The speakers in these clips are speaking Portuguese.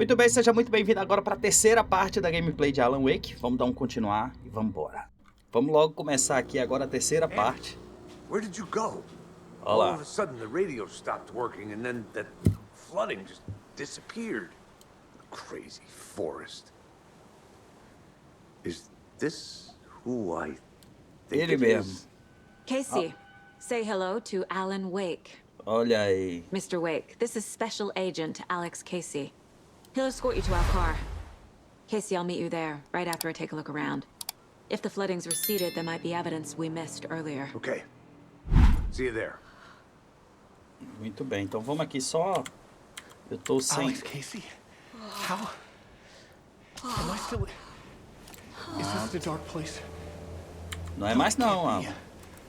Muito bem, seja muito bem-vindo agora para a terceira parte da gameplay de Alan Wake. Vamos dar um continuar e vamos embora. Vamos logo começar aqui agora a terceira parte. Where did you go? Olá. All of a sudden the radio stopped working and then that flooding just disappeared. Crazy forest. Is this who I think Ele it mesmo. is? Casey, say hello to Alan Wake. Olha aí. Mr. Wake, this is Special Agent Alex Casey. He'll escort you to our car. Casey, I'll meet you there, right after I take a look around. If the flooding's receded, there might be evidence we missed earlier. Okay. See you there. Muito bem, então vamos aqui só... Eu tô sem... Alex Casey? How? Am I still... Is this the dark place? Não é mais não, Alan.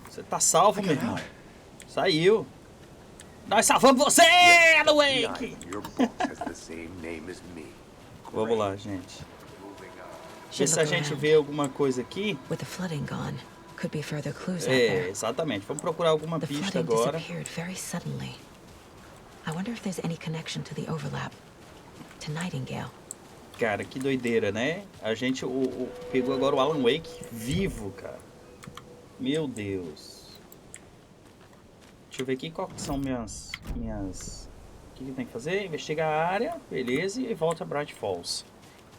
Você tá salvo, meu irmão. Saiu. Nós salvamos você, Alan Wake! Your book has the same name as me. Vamos lá, gente. Moving on. Ver se a gente vê alguma coisa aqui. With the flooding gone, could be further clues out É, there. exatamente. Vamos procurar alguma The pista flooding agora. disappeared very suddenly. I wonder if there's any connection to the overlap. To Nightingale. Cara, que doideira, né? A gente pegou agora o Alan Wake vivo, cara. Meu Deus. Deixa eu ver aqui qual que são minhas... O que tem que fazer? Investigar a área, beleza, e volta a Bright Falls.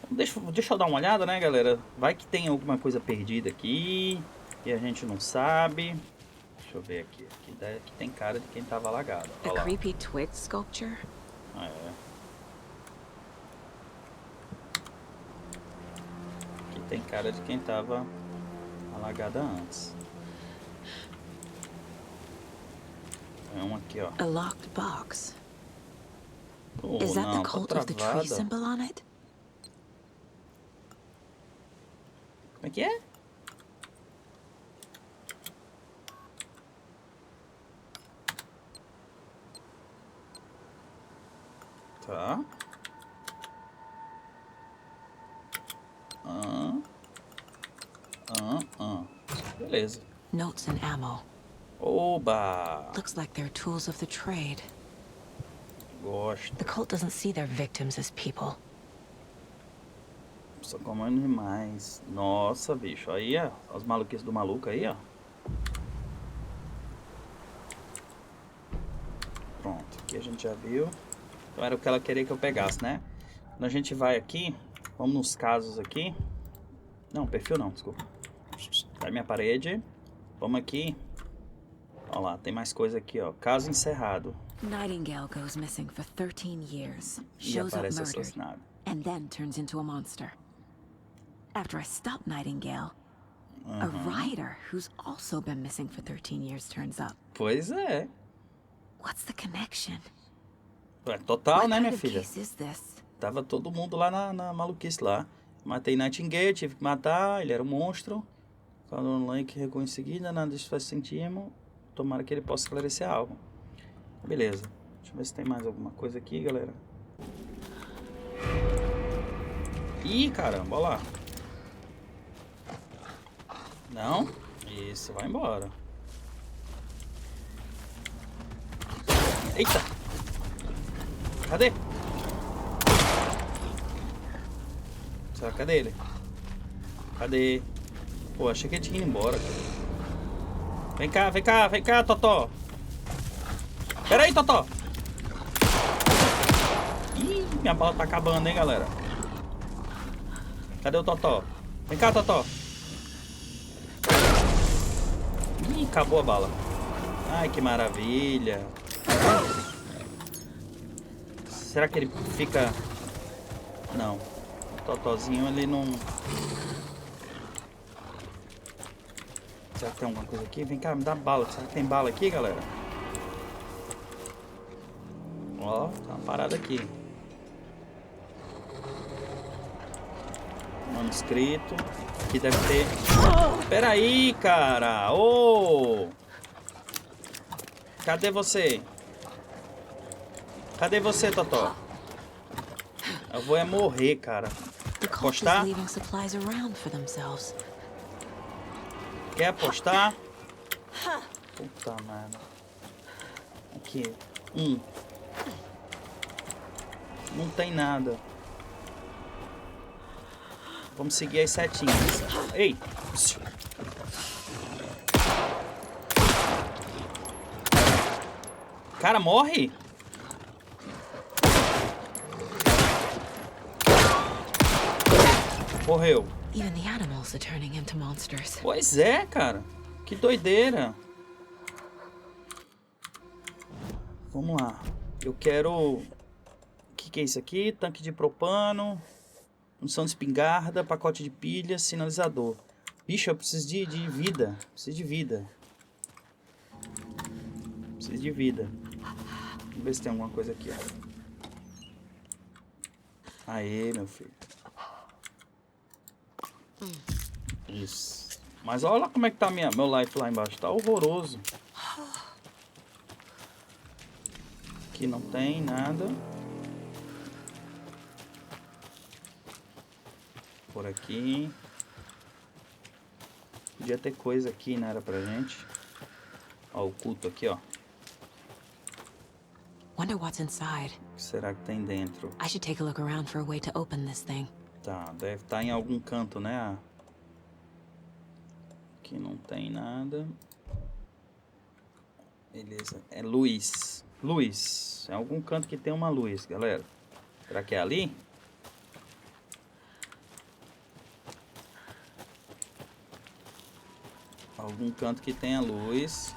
Deixa eu dar uma olhada, né, galera? Vai que tem alguma coisa perdida aqui e a gente não sabe. Deixa eu ver aqui. Aqui tem cara de quem tava alagado. A Olha lá. creepy twig sculpture? É. Aqui tem cara de quem tava alagada antes. É um aqui, ó. A locked box. Oh, Is that não, the tá cult of the tree travada. symbol on it? Como é que é? Tá. Beleza. Notes and ammo. Oba! Looks like they're tools of the trade. Gosto. The cult doesn't see their victims as people. Só como animais. Nossa, bicho. Aí, ó. Os maluquices do maluco aí, ó. Pronto. Aqui a gente já viu. Então era o que ela queria que eu pegasse, né? Quando a gente vai aqui, vamos nos casos aqui. Não, perfil não, desculpa. Tá minha parede. Vamos aqui. Olha lá, tem mais coisa aqui, ó. Caso encerrado. Nightingale goes missing for 13 years, E shows up aparece murdered, assassinado. and then turns into a monster. After I stop Nightingale, a rider who's also been missing for 13 years turns up. Pois é. What's the connection? É total, What né, kind minha of filha? case is this? Tava todo mundo lá na maluquice lá. Matei Nightingale, tive que matar, ele era um monstro. Falou no link, recuo em seguida, nada disso faz sentido. Tomara que ele possa esclarecer algo. Beleza. Deixa eu ver se tem mais alguma coisa aqui, galera. Ih, caramba, olha lá. Não? Isso, vai embora. Eita! Cadê? Será? Cadê ele? Cadê? Pô, achei que ele tinha ido embora. Vem cá, Totó. Pera aí, Totó. Ih, minha bala tá acabando, hein, galera. Cadê o Totó? Vem cá, Totó. Ih, acabou a bala. Ai, que maravilha. Será que ele fica... Não. O Totózinho, ele não... Será que tem alguma coisa aqui? Vem cá, me dá bala. Será que tem bala aqui, galera? Ó, tá uma parada aqui. Manuscrito. Aqui deve ter... Pera aí, cara! Ô! Cadê você? Cadê você, Totó? Eu vou é morrer, cara. The cult is Apostar? leaving supplies around for themselves. Quer apostar? Puta merda. Aqui. Não tem nada. Vamos seguir as setinhas. Ei! Cara, morre! Morreu. Even the animals are turning into monsters. Pois é, cara. Que doideira. Vamos lá. Eu quero... O que é isso aqui? Tanque de propano. Munição de espingarda. Pacote de pilha. Sinalizador. Bicho, eu preciso de vida. Preciso de vida. Preciso de vida. Vamos ver se tem alguma coisa aqui, ó. Aê, meu filho. Isso. Mas olha como é que tá meu life lá embaixo. Tá horroroso. Aqui não tem nada. Por aqui. Podia ter coisa aqui, não era pra gente. Ó, o culto aqui, ó. Wonder what's inside. O que será que tem dentro? I should take a look around for a way to open this thing. Tá, deve estar em algum canto, né? Aqui não tem nada. Beleza, é luz. Luz. É algum canto que tem uma luz, galera. Será que é ali? Algum canto que tenha luz.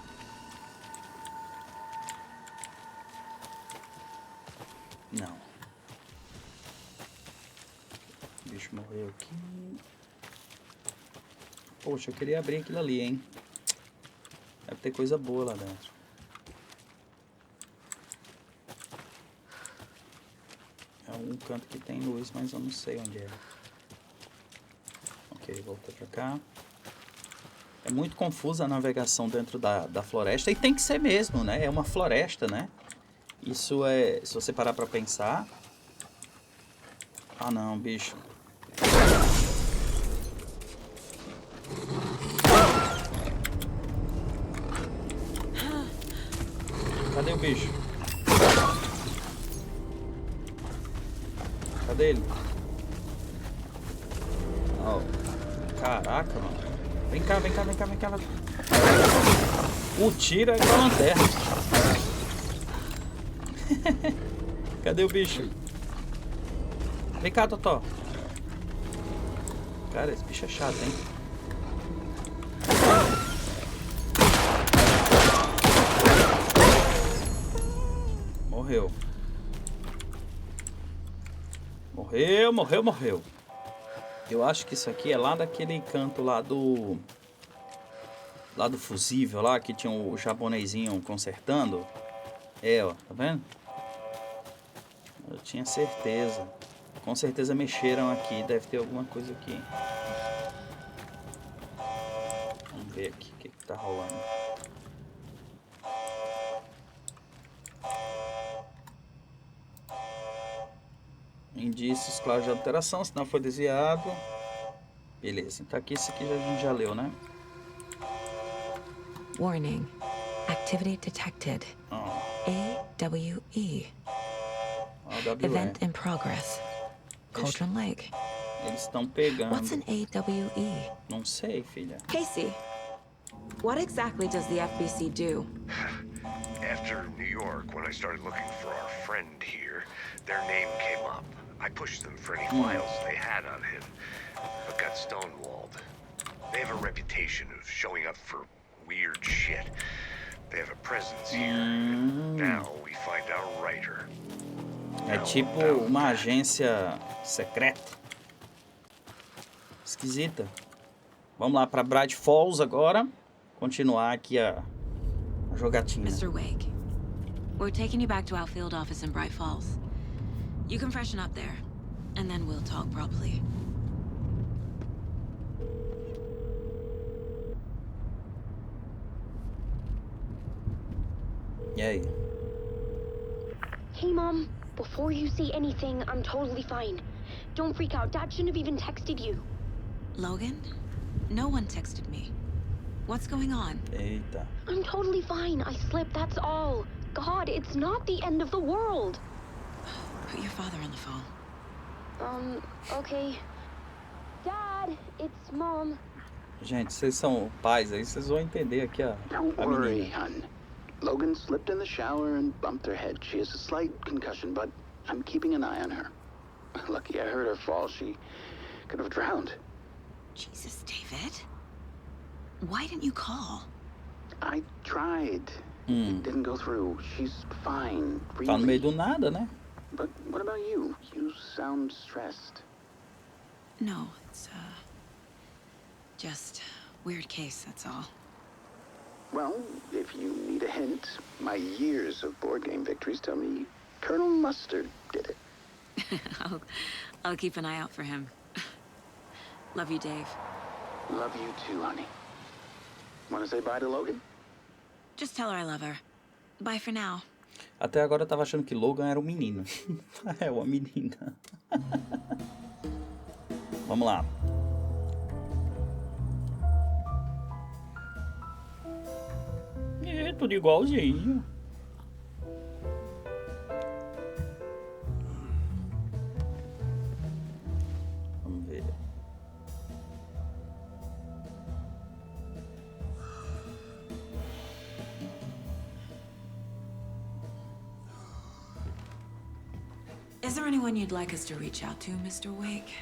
Não. O bicho morreu aqui. Poxa, eu queria abrir aquilo ali, hein? Deve ter coisa boa lá dentro. É algum canto que tem luz, mas eu não sei onde é. Ok, volta pra cá. É muito confusa a navegação dentro da floresta. E tem que ser mesmo, né? É uma floresta, né? Isso é... Se você parar pra pensar... Ah, não, bicho. Cadê o bicho? Cadê ele? Oh. Caraca, mano. Vem cá, vem cá, vem cá, vem cá. O tiro é com a lanterna. Cadê o bicho? Vem cá, Totó. Cara, esse bicho é chato, hein? Morreu. Morreu, morreu, morreu. Eu acho que isso aqui é lá daquele canto lá do... Lá do fusível lá, que tinha o japonesinho consertando. É, ó, tá vendo? Eu tinha certeza. Com certeza mexeram aqui, deve ter alguma coisa aqui. Vamos ver aqui o que tá rolando. Indícios claros de alteração, sinal foi desviado. Beleza, então aqui isso aqui a gente já leu, né? Warning. Activity detected. AWE. Event in progress. Cauldron Lake. Eles estão pegando. What's an AWE? Não sei, filha. Casey, what exactly does the FBC do? After New York, when I started looking for our friend here, their name came up. I pushed them for any files they had on him, but got stonewalled. They have a reputation of showing up for weird shit. They have a presence here. Now we find our writer. É tipo uma agência secreta. Esquisita. Vamos lá para Bright Falls agora. Continuar aqui a jogatina. Mr. Wake, we're taking you back to our field office in Bright Falls. You can freshen up there, and then we'll talk properly. E aí? Hey, Mom. Before you say anything, I'm totally fine. Don't freak out. Dad shouldn't have even texted you. Logan? No one texted me. What's going on? Eita. I'm totally fine. I slipped, that's all. God, it's not the end of the world. Put your father on the phone. Okay. Dad, it's Mom. Gente, vocês são pais aí, vocês vão entender aqui Don't a worry, menina. hon. Logan slipped in the shower and bumped her head. She has a slight concussion, but I'm keeping an eye on her. Lucky I heard her fall. She could have drowned. Jesus, David. Why didn't you call? I tried. It didn't go through. She's fine, really. Tá no meio do nada, né? But what about you? You sound stressed. No, it's, just weird case, that's all. Well, if you need a hint, my years of board game victories tell me Colonel Mustard did it. I'll keep an eye out for him. Love you, Dave. Love you too, honey. Want to say bye to Logan? Just tell her I love her. Bye for now. Até agora eu tava achando que Logan era um menino. É uma menina. Vamos lá. É tudo igualzinho. Vamos ver. Is there anyone you'd like us to reach out to, Mr. Wake?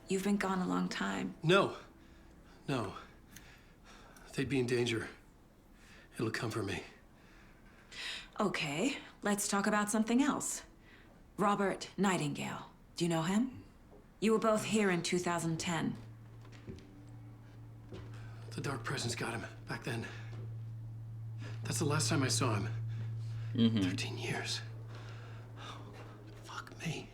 You've been gone a long time. No. No. They'd be in danger. It'll come for me. Okay, let's talk about something else. Robert Nightingale. Do you know him? You were both here in 2010. The Dark Presence got him back then. That's the last time I saw him. 13 years. Fuck me.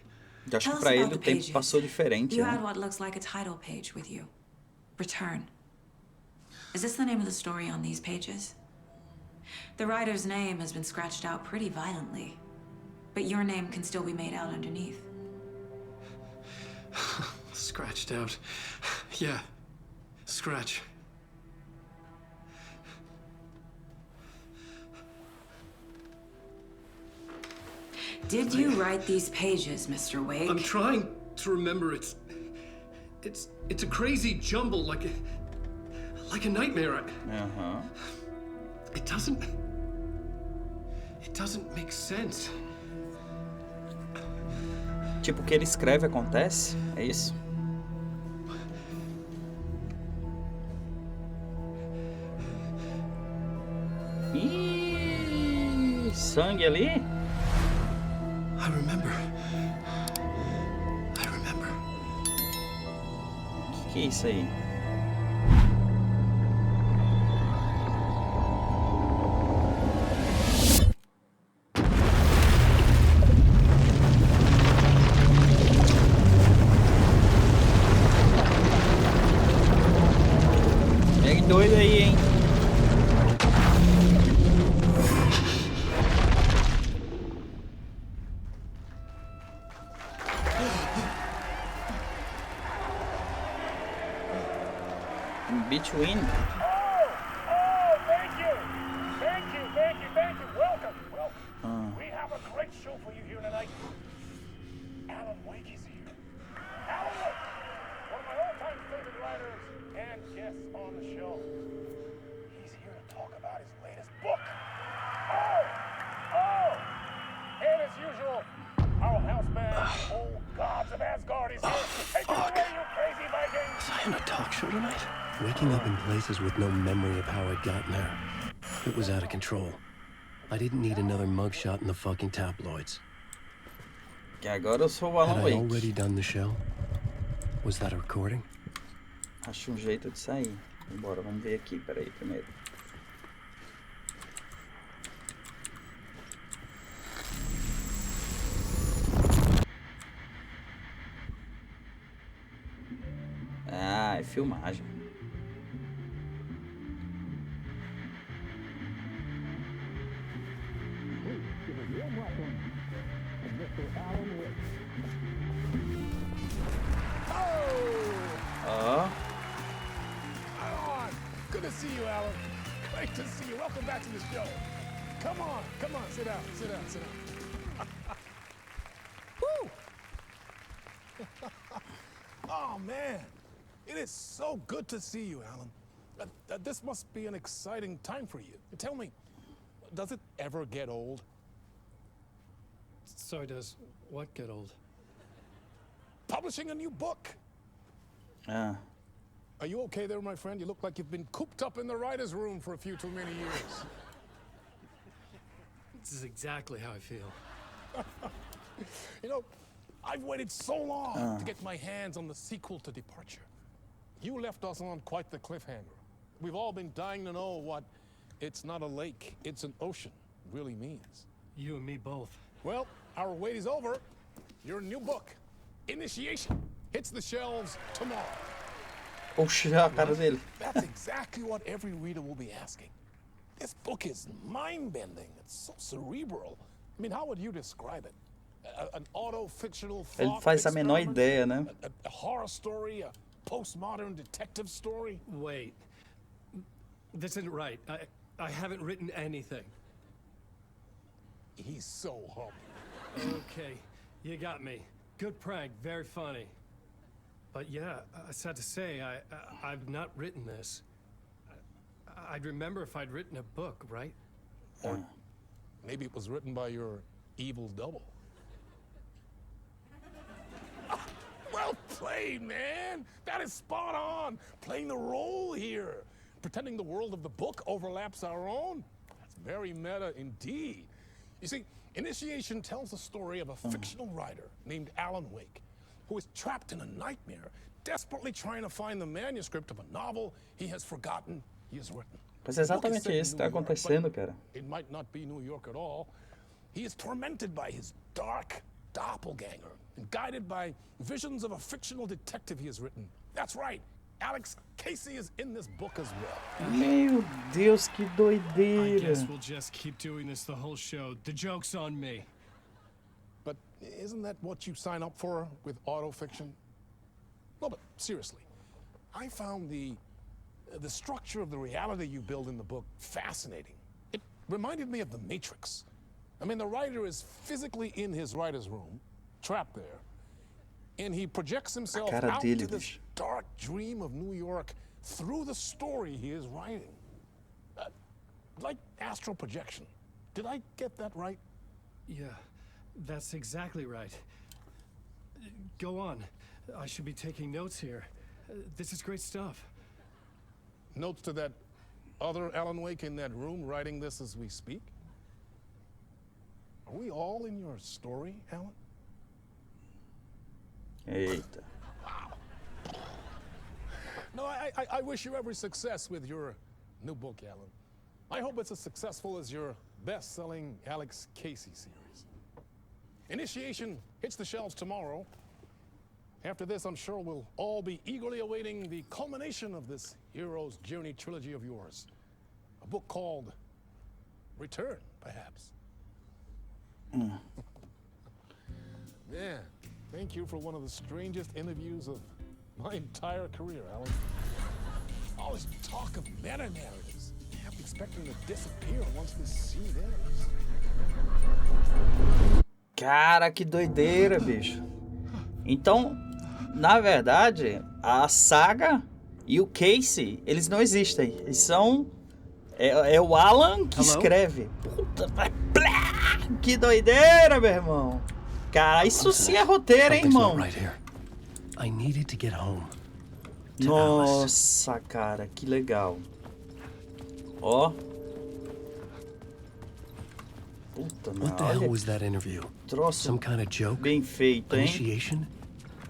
Eu acho Tell que us pra about ele the o tempo pages. passou diferente, You né? had what looks like a title page with you. Return. Is this the name of the story on these pages? The writer's name has been scratched out pretty violently, but your name can still be made out underneath. Scratched out. Yeah. Scratch. Did you write these pages, Mr. Wake? I'm trying to remember. It's a crazy jumble, like a nightmare. Aham. It doesn't make sense. Tipo, o que ele escreve acontece? É isso? Ih, sangue ali? I remember. Que é isso aí? Pegue doido aí, hein? Between. Oh, thank you. Welcome. We have a great show for you here tonight. Alan Wake is here. Alan Wake, one of my all-time favorite writers and guests on the show. He's here to talk about his latest book. And as usual, our house band, old gods of Asgard, is here. Take it away, you crazy Vikings. Was I on a talk show tonight? Waking up in places with no memory of how I'd gotten there. It was out of control. I didn't need another mugshot in the fucking tabloids. Que agora eu sou o Had Alan I Wake. already done the show? Was that a recording? Acho um jeito de sair. Bora, vamos ver aqui. Peraí, primeiro. Ah, é filmagem. Ó. Good to see you, Alan. Great to see you. Welcome back to the show. Come on, sit down. Woo! Oh, man. It is so good to see you, Alan. This must be an exciting time for you. Tell me, does it ever get old? So does what get old? Publishing a new book. Ah, Are you okay there, my friend? You look like you've been cooped up in the writer's room for a few too many years. This is exactly how I feel. You know, I've waited so long to get my hands on the sequel to Departure. You left us on quite the cliffhanger. We've all been dying to know what "it's not a lake, it's an ocean" really means. You and me both. Well, our wait is over. Your new book, Initiation, hits the shelves tomorrow. oxe, a cara dele. That's exactly what every reader will be asking. This book is mind-bending. It's so cerebral. I mean, how would you describe it? An auto-fictional Ele thought faz a menor experiment? ideia, né? A horror story? A postmodern detective story? Wait. This isn't right. I haven't written anything. He's so humble. Okay, you got me. Good prank, very funny. But yeah, sad to say, I've not written this. I'd remember if I'd written a book, right? Or maybe it was written by your evil double. Well played, man! That is spot on! Playing the role here. Pretending the world of the book overlaps our own. That's very meta indeed. You see, Initiation tells the story of a fictional writer named Alan Wake, who is trapped in a nightmare, desperately trying to find the manuscript of a novel he has forgotten he has written. Mas é exatamente isso que está acontecendo, cara. It might not be New York at all. He is tormented by his dark doppelganger and guided by visions of a fictional detective he has written. That's right. Alex Casey is in this book as well. Meu Deus, que I guess doideira. we'll just keep doing this the whole show. The joke's on me. But isn't that what you sign up for with autofiction? No, but seriously, I found the structure of the reality you build in the book fascinating. It reminded me of The Matrix. I mean, the writer is physically in his writer's room, trapped there, and he projects himself cara out dele, to this bicho. dark dream of New York through the story he is writing. Like astral projection. Did I get that right? Yeah, that's exactly right. Go on. I should be taking notes here. This is great stuff. Notes to that other Alan Wake in that room writing this as we speak? Are we all in your story, Alan? Eita. No, I wish you every success with your new book, Alan. I hope it's as successful as your best-selling Alex Casey series. Initiation hits the shelves tomorrow. After this, I'm sure we'll all be eagerly awaiting the culmination of this hero's journey trilogy of yours. A book called Return, perhaps. Yeah, thank you for one of the strangest interviews of my entire career, Alan. All this talk of meta-narratives. I have to expect them to disappear once this scene ends. Cara, que doideira, bicho. Então, na verdade, a saga e o Casey, eles não existem. Eles são... É o Alan que escreve. Puta, que doideira, meu irmão. Cara, isso sim é roteiro, hein, irmão? I needed to get home. Nossa, cara, que legal. Ó. Puta, What the hell was that interview? Troço Some kind of joke? bem feito, hein? Initiation?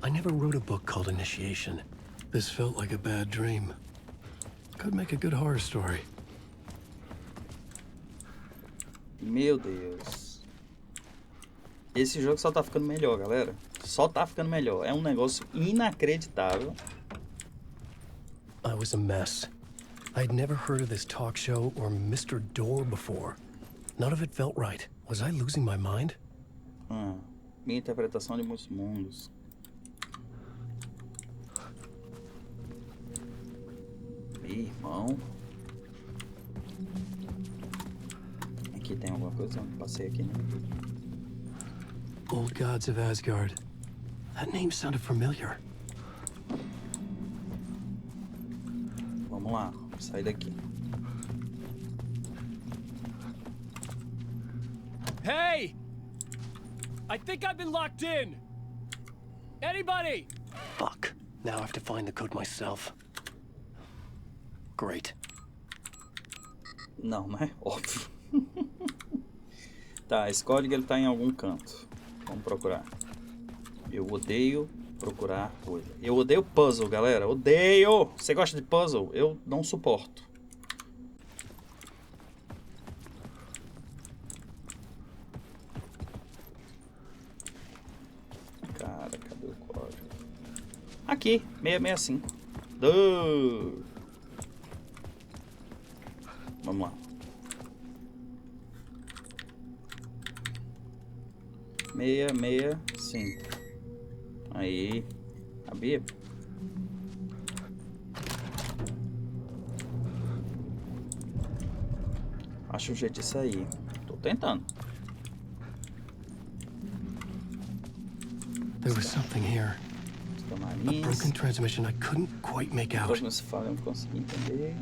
I never wrote a book called Initiation. This felt like a bad dream. Could make a good horror story. Meu Deus. Esse jogo só tá ficando melhor, galera. Só tá ficando melhor. É um negócio inacreditável. I was a mess. I'd never heard of this talk show or Mr. Door before. None of it felt right. Was I losing my mind? Minha interpretação de muitos mundos. Irmão. Aqui tem alguma coisa? Eu passei aqui, né? Old Gods of Asgard. That name sounded familiar. Vamos lá, sair daqui. Hey! I think I've been locked in. Anybody? Fuck. Now I have to find the code myself. Great. Não, né? Óbvio. Tá, esse código ele tá em algum canto. Vamos procurar. Eu odeio procurar coisa. Eu odeio puzzle, galera. Odeio! Você gosta de puzzle? Eu não suporto. Cara, cadê o código? Aqui, 665. Vamos lá. 665. Aí. Sabia? Acho um jeito de sair. Tô tentando. There was something here. Os A camarins. broken transmission I couldn't quite make out. Não se fala, eu não consegui entender.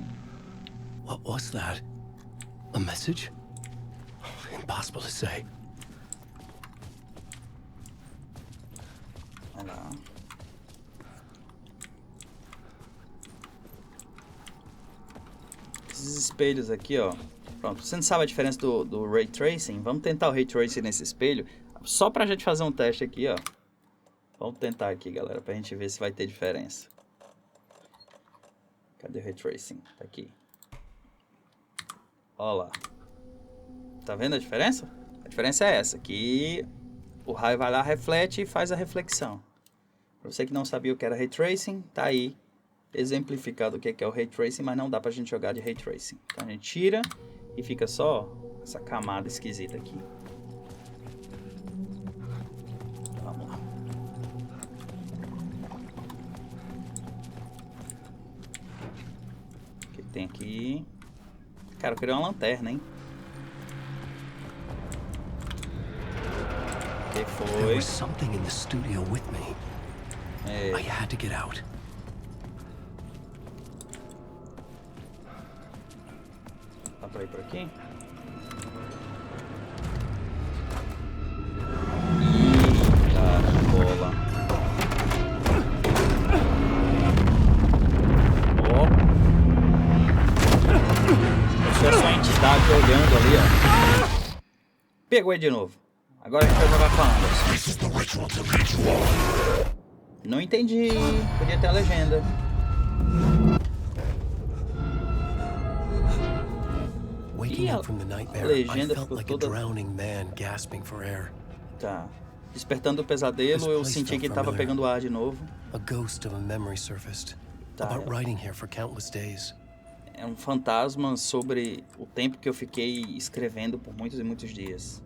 What was that? A message? Impossible to say. Vai lá. Esses espelhos aqui, ó. Pronto, você não sabe a diferença do Ray Tracing? Vamos tentar o Ray Tracing nesse espelho. Só pra gente fazer um teste aqui, ó. Vamos tentar aqui, galera, pra gente ver se vai ter diferença. Cadê o Ray Tracing? Tá aqui. Ó lá. Tá vendo a diferença? A diferença é essa, que o raio vai lá, reflete e faz a reflexão. Pra você que não sabia o que era Ray Tracing, tá aí exemplificado o que é o Ray Tracing, mas não dá pra gente jogar de Ray Tracing. Então a gente tira e fica só essa camada esquisita aqui. Vamos lá. O que tem aqui? Cara, eu queria uma lanterna, hein? O que There foi? was something in the studio with me. É, I had to get out. dá pra ir por aqui? Ih, caracola. Ó. Deixa eu só a entidade olhando ali, ó. Pegou ele de novo. Agora a gente vai jogar com a Anderson. Não entendi. Podia ter a legenda. Waking a up from the nightmare, I legenda felt ficou like a toda- drowning man gasping for air. Tá. Despertando do pesadelo, eu senti que tava pegando ar de novo. A ghost of a memory surfaced. Tá. About riding here for countless days. É um fantasma sobre o tempo que eu fiquei escrevendo por muitos e muitos dias.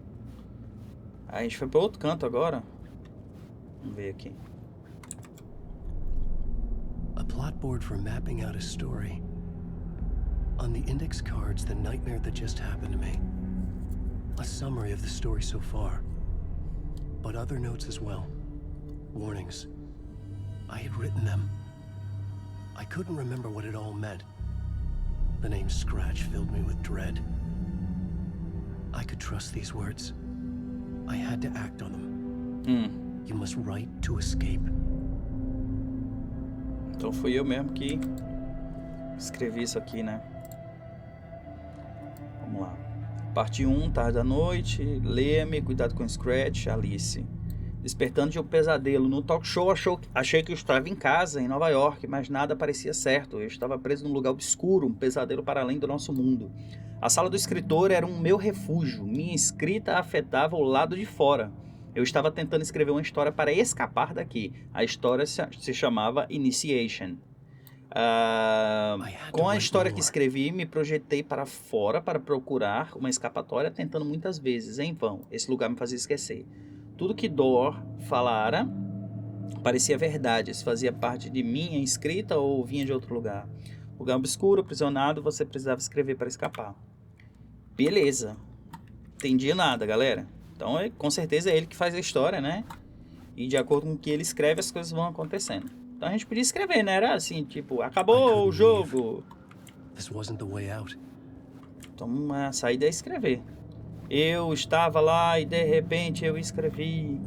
Aí a gente foi para outro canto agora. Vamos ver aqui. A plot board for mapping out a story. On the index cards, the nightmare that just happened to me. A summary of the story so far. But other notes as well. Warnings. I had written them. I couldn't remember what it all meant. The name Scratch filled me with dread. I could trust these words. I had to act on them. You must write to escape. Então fui eu mesmo que escrevi isso aqui, né? Vamos lá. Parte 1, tarde da noite. Leia-me, cuidado com o Scratch, Alice. Despertando de um pesadelo. No talk show achei que eu estava em casa, em Nova York, mas nada parecia certo. Eu estava preso num lugar obscuro, um pesadelo para além do nosso mundo. A sala do escritor era um meu refúgio. Minha escrita afetava o lado de fora. Eu estava tentando escrever uma história para escapar daqui. A história se chamava Initiation. Com a história que escrevi, me projetei para fora para procurar uma escapatória, tentando muitas vezes, em vão. Esse lugar me fazia esquecer. Tudo que Dor falara parecia verdade. Isso fazia parte de minha escrita ou vinha de outro lugar. Lugar obscuro, aprisionado, você precisava escrever para escapar. Beleza. Entendi nada, galera. Então, com certeza é ele que faz a história, né? E de acordo com o que ele escreve, as coisas vão acontecendo. Então a gente podia escrever, né? Era assim, tipo, acabou o jogo. This wasn't the way out. Então a saída é escrever. Eu estava lá e de repente eu escrevi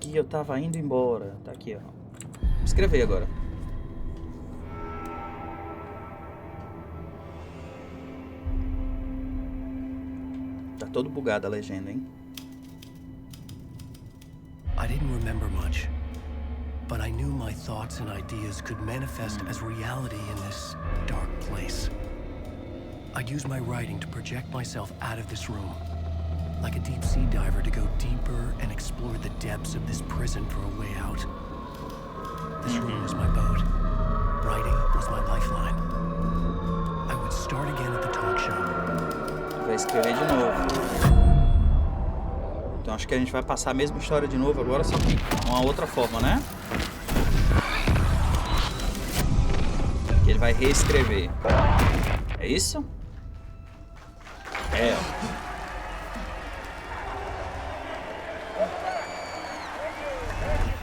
que eu estava indo embora. Tá aqui, ó. Vou escrever agora. Tá todo bugado a legenda, hein? I didn't remember much, but I knew my thoughts and ideas could manifest as reality in this dark place. I'd use my writing to project myself out of this room, like a deep sea diver to go deeper and explore the depths of this prison for a way out. This room was my boat. Writing was my lifeline. I would start again at the talk show. Vai escrever de novo. Então acho que a gente vai passar a mesma história de novo agora, só que de uma outra forma, né? Que ele vai reescrever. É isso? É.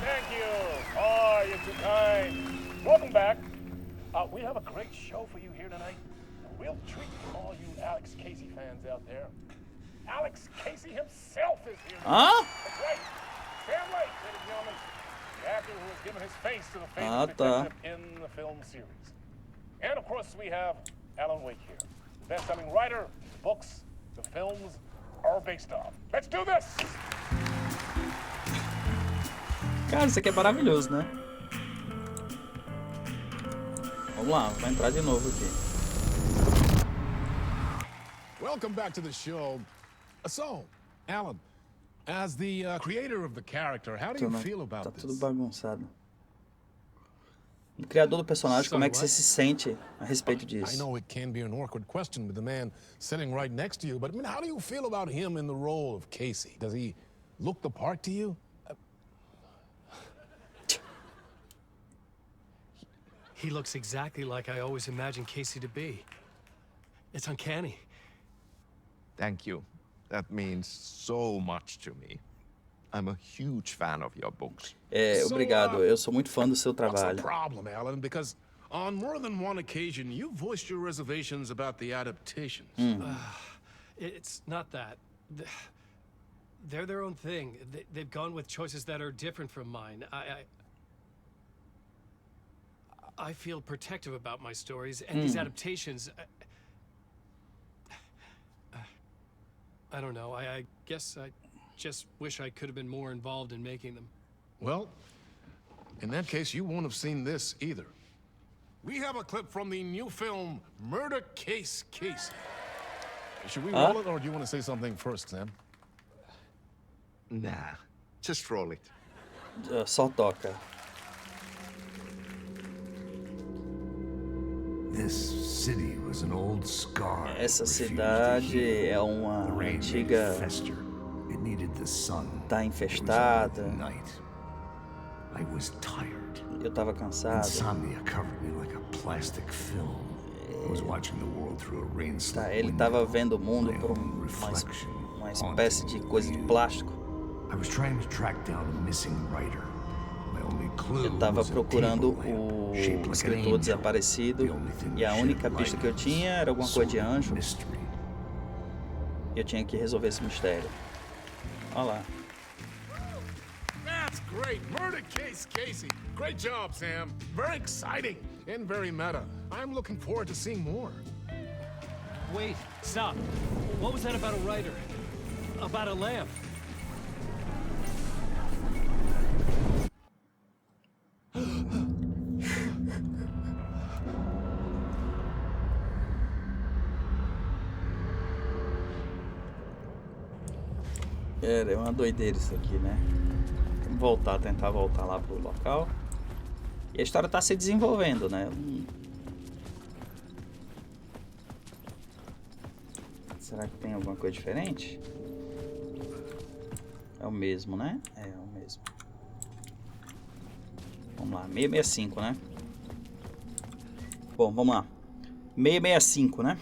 Thank you. Oh, you're too kind. Welcome back. We have a great show for you here tonight. A real treat for all you Alex Casey fans out there. Alex Casey himself is here. Hã? That's right. Sam Lake, ladies and gentlemen. The actor who has given his face to the famous detective in the film series. And of course we have Alan Wake here. The best-selling writer, the books, the films are based on. Let's do this! Cara, isso aqui é maravilhoso, né? Vamos lá, vai entrar de novo aqui. Welcome back to the show. So, Alan, as the creator of the character, how do you feel about Tá this? tudo bagunçado. O criador do personagem, como é que você se sente a respeito I disso? know it can be an awkward question with the man sitting right next to you, but I mean, how do you feel about him in the role of Casey? Does he look the part to you? He looks exactly like I always imagined Casey to be. It's uncanny. Thank you. That means so much to me. I'm a huge fan of your books. Obrigado. Eu sou muito fã do seu What's the trabalho. problem, Alan? Because on more than one occasion, you voiced your reservations about the adaptations. It's not that. They're their own thing. They've gone with choices that are different from mine. I feel protective about my stories, and these adaptations... I don't know. I guess I just wish I could have been more involved in making them. Well, in that case, you won't have seen this either. We have a clip from the new film, Murder Case Casey. Should we roll it, or do you want to say something first, Sam? Nah, just roll it. Só toca. This city was an old scar. Essa cidade é uma antiga... It needed the sun. Tá infestada. I was tired. Eu tava cansado. Insomnia covered me like a plastic film. I was watching the world through a rain-slick Ele window. tava vendo o mundo por uma espécie de coisa de plástico. I was trying to track down a missing writer. My only clue Eu tava was a procurando table lamp o shaped like an escritor angel. desaparecido The only thing e a that única shed pista que eu light tinha era alguma coisa de anjo. mystery. E eu tinha que resolver esse mistério. Olha lá. That's great. Murder Case Casey. Great job, Sam. Very exciting and very meta. I'm looking forward to seeing more. Wait, stop. What was that about a writer? About a lamp? É uma doideira isso aqui, né? Vamos tentar voltar lá pro local. E a história tá se desenvolvendo, né? Será que tem alguma coisa diferente? É o mesmo, né? É o mesmo. Vamos lá, 665, né? Bom, vamos lá. 665, né?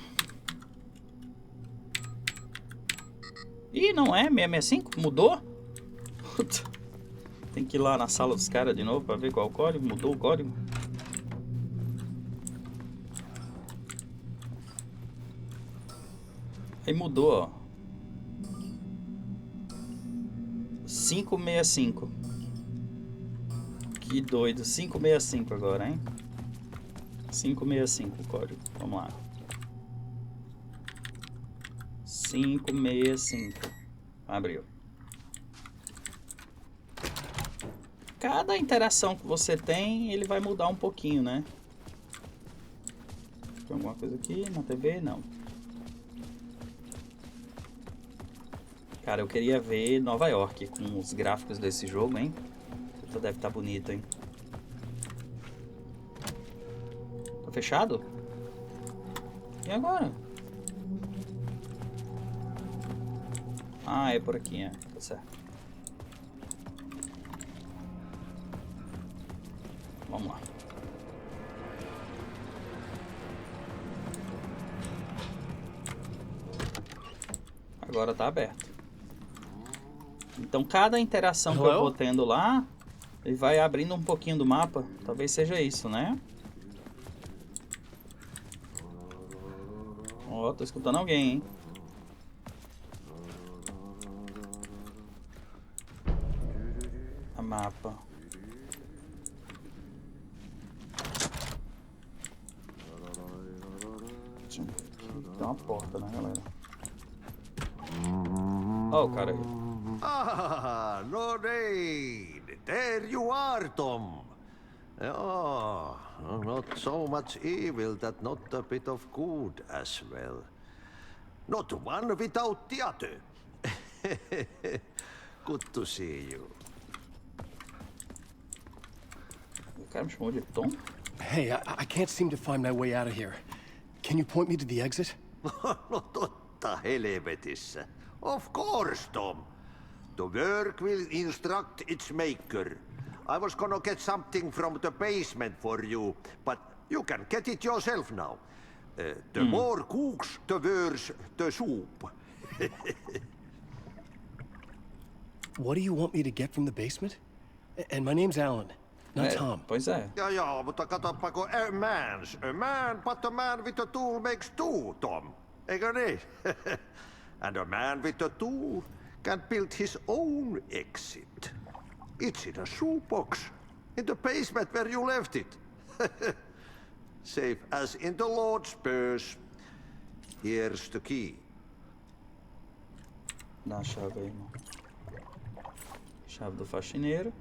Ih, não é 665? Mudou? Puta. Tem que ir lá na sala dos caras de novo pra ver qual é o código. Mudou o código. Aí mudou, ó. 565. Que doido. 565 agora, hein? 565 o código. Vamos lá. 565. Abriu. Cada interação que você tem, ele vai mudar um pouquinho, né? Tem alguma coisa aqui na TV? Não. Cara, eu queria ver Nova York com os gráficos desse jogo, hein? Puta, deve estar bonito, hein? Tá fechado? E agora? Ah, é por aqui, é. Tá certo. Vamos lá. Agora tá aberto. Então cada interação que eu vou tendo lá, ele vai abrindo um pouquinho do mapa. Talvez seja isso, né? Ó, tô escutando alguém, hein? A mapa. Tem uma porta, né, galera? Ó, o cara aí. Ah, no niin. There you are, Tom. Oh, not so much evil that not a bit of good as well. Not one without the other. Good to see you. O cara me chamou de Tom? Hey, I can't seem to find my way out of here. Can you point me to the exit? No totta helvetissä. Of course, Tom. The work will instruct its maker. I was gonna get something from the basement for you, but you can get it yourself now. The more cooks, the worse the soup. What do you want me to get from the basement? And my name's Alan, not Tom. Pois é. Ja, mutta katsoppa, kun a man, but a man with a tool makes two, Tom. Eikö niin? And a man with a tool can build his own exit. It's in a shoebox, in the basement where you left it. Safe as in the Lord's purse. Here's the key. Dá a chave aí, irmão. Chave do faxineiro.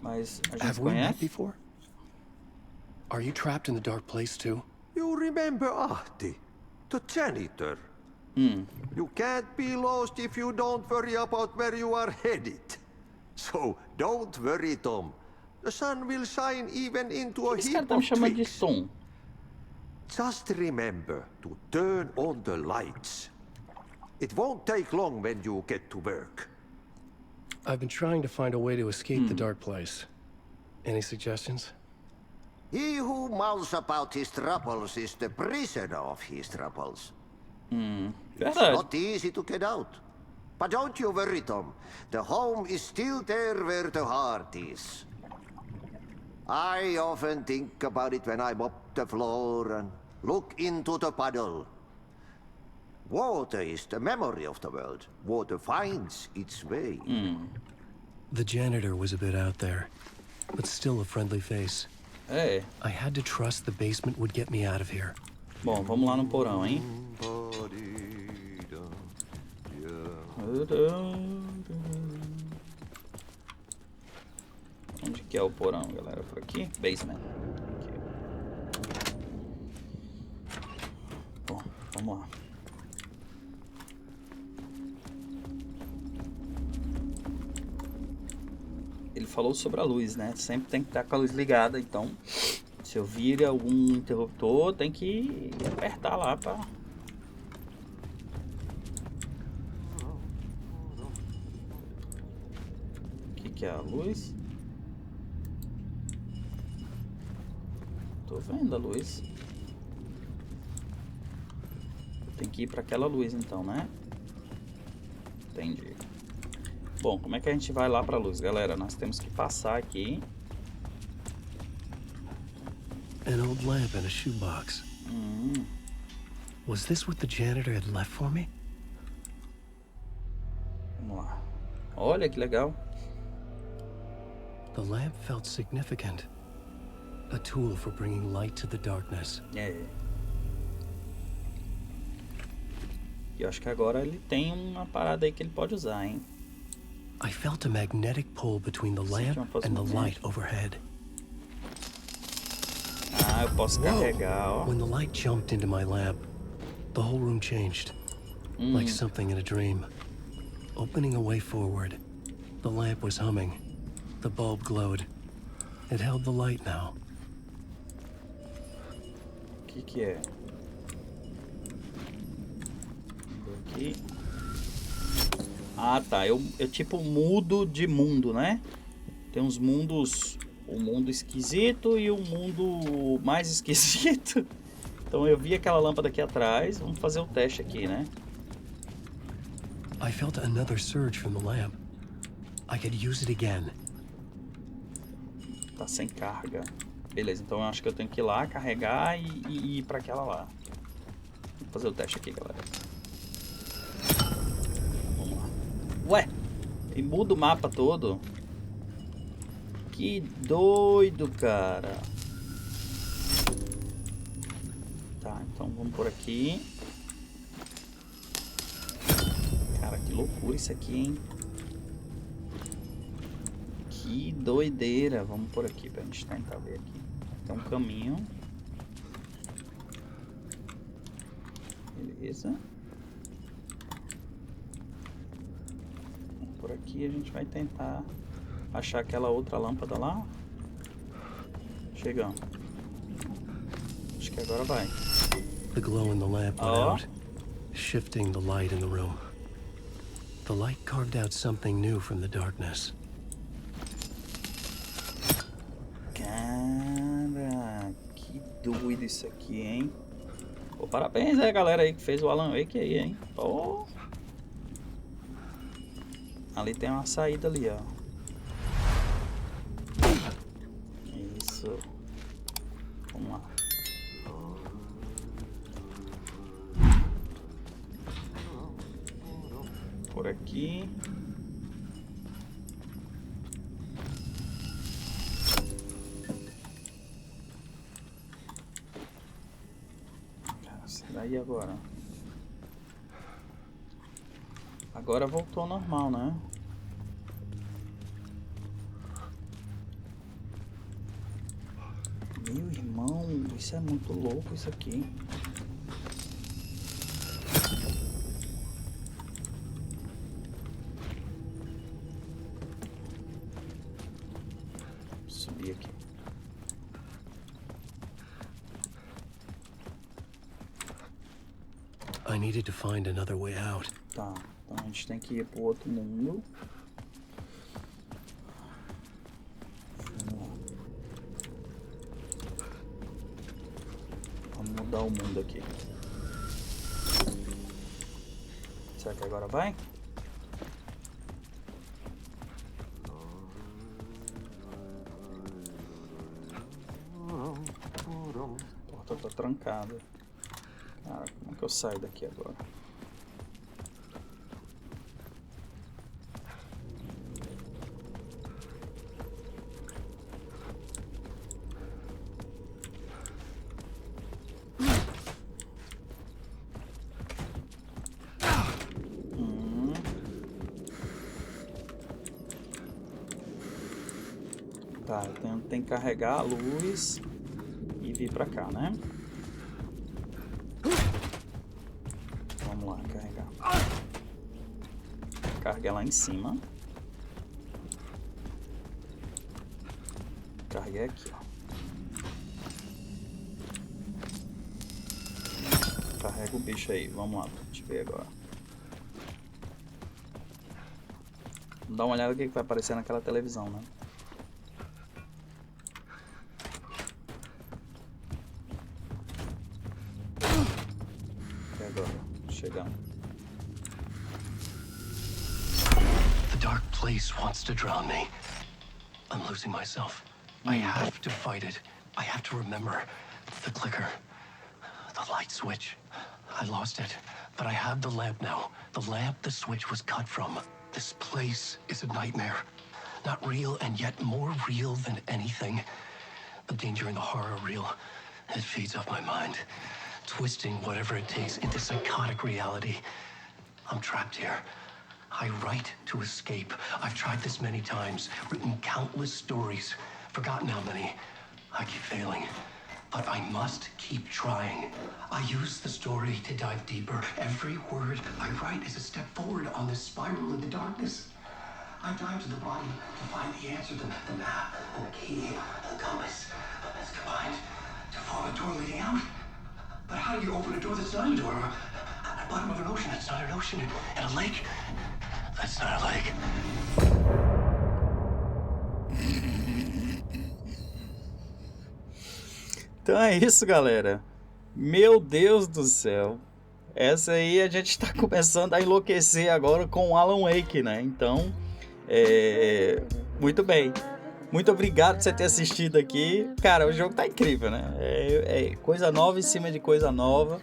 Mas a gente Have we met conhece? before? Are you trapped in the dark place too? You remember Ahti, the janitor? You can't be lost if you don't worry about where you are headed. So don't worry, Tom. The sun will shine even into a Esse cara heap tá me of chamando de twigs. Tom. Just remember to turn on the lights. It won't take long when you get to work. I've been trying to find a way to escape the dark place. Any suggestions? He who mouths about his troubles is the prisoner of his troubles. It's Verdade. not easy to get out. But don't you worry, Tom. The home is still there where the heart is. I often think about it when I mop the floor and look into the puddle. Water is the memory of the world. Water finds its way. The janitor was a bit out there, but still a friendly face. É. I had to trust the basement would get me out of here. Bom, vamos lá no porão, hein? Onde que é o porão, galera? Por aqui? Basement. Aqui. Bom, vamos lá. Ele falou sobre a luz, né? Sempre tem que estar com a luz ligada, então se eu vir algum interruptor, tem que apertar lá pra... O que é a luz? Tô vendo a luz. Tem que ir para aquela luz então, né? Entendi. Bom, como é que a gente vai lá para a luz, galera? Nós temos que passar aqui. An old lamp in a shoebox. Was this what the janitor had left for me? Olha que legal. The lamp felt significant. A tool for bringing light to the darkness. É. E eu acho que agora ele tem uma parada aí que ele pode usar, hein? I felt a magnetic pull between the lamp and the light overhead. Ah, eu posso carregar, ó. When the light jumped into my lamp, the whole room changed. Like something in a dream. Opening a way forward. The lamp was humming. The bulb glowed. It held the light now. O que é? Aqui. Ah, tá. Eu tipo mudo de mundo, né? Tem uns mundos... O mundo esquisito e o mundo mais esquisito. Então eu vi aquela lâmpada aqui atrás. Vamos fazer o teste aqui, né? I felt another surge from the lamp. I could use it again. Tá sem carga. Beleza, então eu acho que eu tenho que ir lá, carregar e ir pra aquela lá. Vou fazer o teste aqui, galera. Vamos lá. Ué! E muda o mapa todo. Que doido, cara. Tá, então vamos por aqui. Cara, que loucura isso aqui, hein? Que doideira. Vamos por aqui pra gente tentar ver aqui. Tem um caminho. Beleza. Por aqui a gente vai tentar achar aquela outra lâmpada lá. Chegamos. Acho que agora vai. The glow in the lamp went out, shifting the light in the room. The light carved out something new from the darkness. Cara, que doido isso aqui, hein? Pô, parabéns aí, galera aí que fez o Alan Wake aí, hein? Pô. Ali tem uma saída ali, ó. Isso. Vamos lá. Por aqui. Cara, será aí agora? Agora voltou ao normal, né? Meu irmão, isso é muito louco isso aqui. Vou subir aqui. I needed to find another way out. Tá, então a gente tem que ir pro outro mundo. Vamos mudar o mundo aqui. Será que agora vai? A porta tá trancada. Cara, como é que eu saio daqui agora? Tá, eu tenho que carregar a luz e vir pra cá, né? Vamos lá, carregar. Carreguei lá em cima. Carreguei aqui, ó. Carrega o bicho aí, vamos lá, pra gente ver agora. Dá uma olhada no que vai aparecer naquela televisão, né? E agora? Chegamos. The dark place wants to drown me. I'm losing myself. I have to fight it. I have to remember. The clicker. The light switch. I lost it. But I have the lamp now. The lamp the switch was cut from. This place is a nightmare. Not real, and yet more real than anything. The danger and the horror are real. It feeds off my mind, twisting whatever it takes into psychotic reality. I'm trapped here. I write to escape. I've tried this many times, written countless stories, forgotten how many. I keep failing, but I must keep trying. I use the story to dive deeper. Every word I write is a step forward on this spiral in the darkness. I dive to the bottom to find the answer, the map, and the key, and the compass. It's combined to form a door leading out. But how do you open a door that's not a door? At the bottom of an ocean that's not an ocean, and a lake that's not a lake. Então é isso, galera. Meu Deus do céu. Essa aí a gente tá começando a enlouquecer agora com o Alan Wake, né? Então, muito bem. Muito obrigado por você ter assistido aqui. Cara, o jogo tá incrível, né? É coisa nova em cima de coisa nova.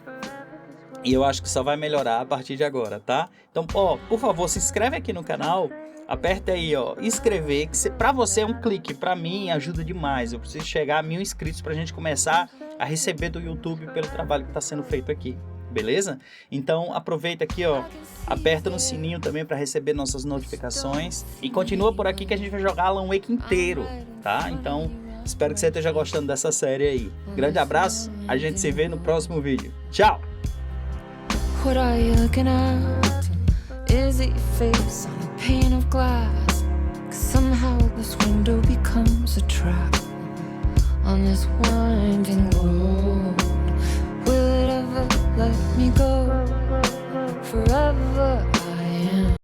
E eu acho que só vai melhorar a partir de agora, tá? Então, ó, por favor, se inscreve aqui no canal. Aperta aí, ó, inscrever, que pra você é um clique, pra mim ajuda demais. Eu preciso chegar a 1000 inscritos pra gente começar a receber do YouTube pelo trabalho que tá sendo feito aqui, beleza? Então aproveita aqui, ó, aperta no sininho também pra receber nossas notificações e continua por aqui que a gente vai jogar Alan Wake inteiro, tá? Então espero que você esteja gostando dessa série aí. Grande abraço, a gente se vê no próximo vídeo. Tchau! What are you looking at? Is it your face on a pane of glass? 'Cause somehow this window becomes a trap on this winding road. Will it ever let me go? Forever I am